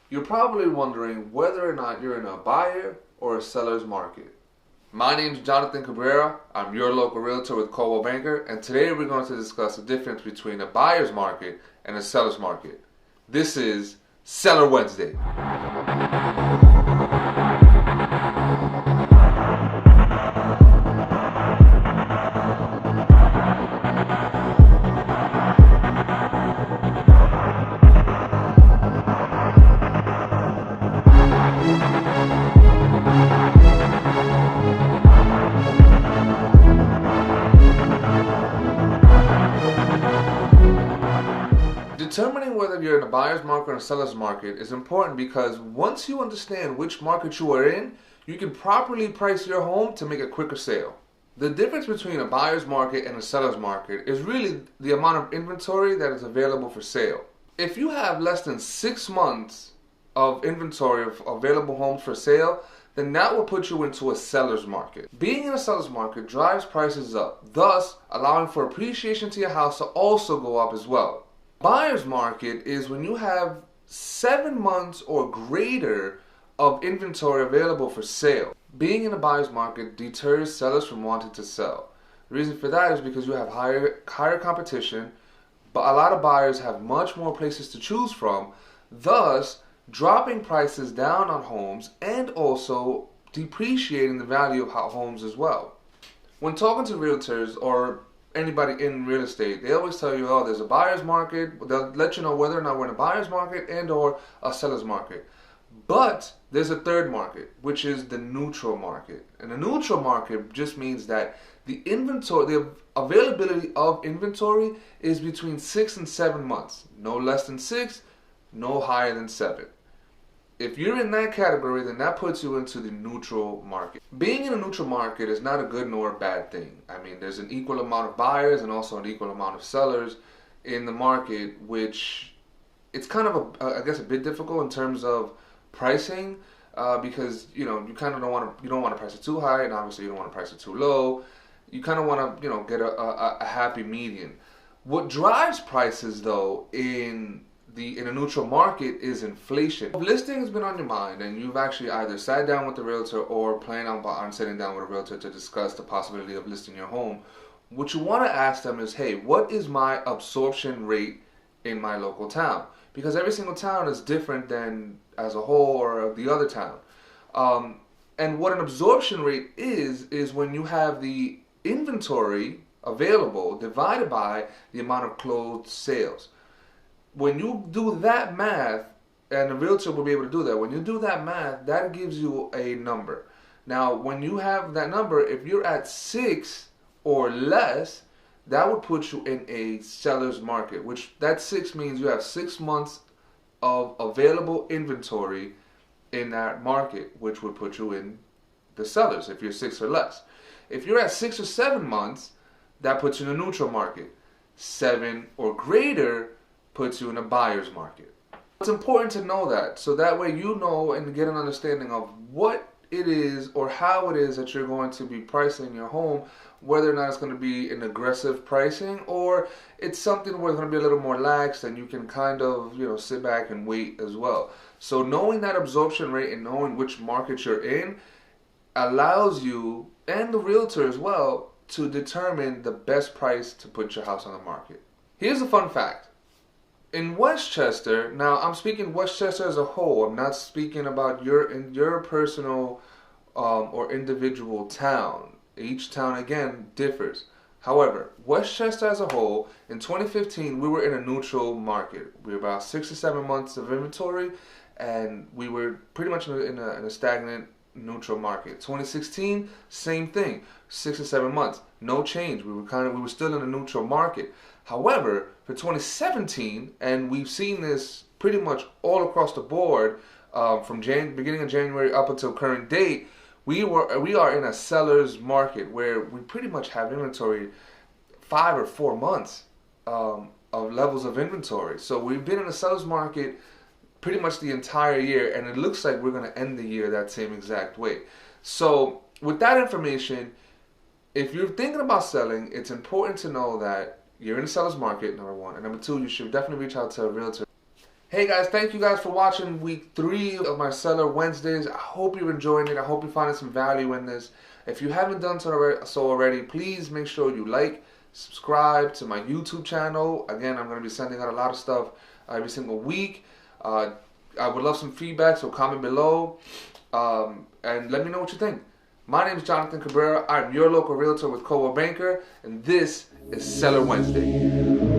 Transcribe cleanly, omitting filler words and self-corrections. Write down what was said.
You're probably wondering whether or not you're in a buyer or a seller's market. My name is Jonathan Cabrera. I'm your local realtor with Coldwell Banker, and today we're going to discuss the difference between a buyer's market and a seller's market. This is Seller Wednesday. Determining whether you're in a buyer's market or a seller's market is important because once you understand which market you are in, you can properly price your home to make a quicker sale. The difference between a buyer's market and a seller's market is really the amount of inventory that is available for sale. If you have less than 6 months of inventory of available homes for sale, then that will put you into a seller's market. Being in a seller's market drives prices up, thus allowing for appreciation to your house to also go up as well. Buyer's market is when you have 7 months or greater of inventory available for sale. Being in a buyer's market deters sellers from wanting to sell. The reason for that is because you have higher competition, but a lot of buyers have much more places to choose from, thus dropping prices down on homes and also depreciating the value of homes as well. When talking to realtors or anybody in real estate, they always tell you, oh, there's a buyer's market. They'll let you know whether or not we're in a buyer's market and or a seller's market. But there's a third market, which is the neutral market. And the neutral market just means that the availability of inventory is between 6 and 7 months. No less than 6, no higher than 7. If you're in that category, then that puts you into the neutral market. Being in a neutral market is not a good nor a bad thing. I mean, there's an equal amount of buyers and also an equal amount of sellers in the market, which it's kind of I guess a bit difficult in terms of pricing because you kind of don't want to price it too high, and obviously you don't want to price it too low. You kind of want to get a happy median. What drives prices though in a neutral market is inflation. If listing has been on your mind and you've actually either sat down with the realtor or plan on sitting down with a realtor to discuss the possibility of listing your home, what you want to ask them is, hey, what is my absorption rate in my local town? Because every single town is different than as a whole or the other town. And what an absorption rate is when you have the inventory available divided by the amount of closed sales. When you do that math, and a realtor will be able to do that, when you do that math, that gives you a number. Now, when you have that number, if you're at 6 or less, that would put you in a seller's market, which that 6 means you have 6 months of available inventory in that market, which would put you in the sellers if you're 6 or less. If you're at 6 or 7 months, that puts you in a neutral market. 7 or greater puts you in a buyer's market. It's important to know that, so that way you know and get an understanding of what it is or how it is that you're going to be pricing your home, whether or not it's going to be an aggressive pricing or it's something where it's going to be a little more lax and you can kind of sit back and wait as well. So knowing that absorption rate and knowing which market you're in allows you and the realtor as well to determine the best price to put your house on the market. Here's a fun fact. In Westchester, now I'm speaking Westchester as a whole. I'm not speaking about your personal or individual town. Each town again differs. However, Westchester as a whole, in 2015, we were in a neutral market. We were about 6 or 7 months of inventory, and we were pretty much in a stagnant neutral market. 2016, same thing, 6 or 7 months, no change. We were still in a neutral market. However, for 2017, and we've seen this pretty much all across the board from beginning of January up until current date, we are in a seller's market where we pretty much have inventory 5 or 4 months of levels of inventory. So we've been in a seller's market pretty much the entire year, and it looks like we're going to end the year that same exact way. So with that information, if you're thinking about selling, it's important to know that you're in a seller's market, number one. And number two, you should definitely reach out to a realtor. Hey guys, thank you guys for watching week 3 of my Seller Wednesdays. I hope you're enjoying it. I hope you're finding some value in this. If you haven't done so already, please make sure you like, subscribe to my YouTube channel. Again, I'm going to be sending out a lot of stuff every single week. I would love some feedback, so comment below and let me know what you think. My name is Jonathan Cabrera. I'm your local realtor with Coldwell Banker, and this is Seller Wednesday.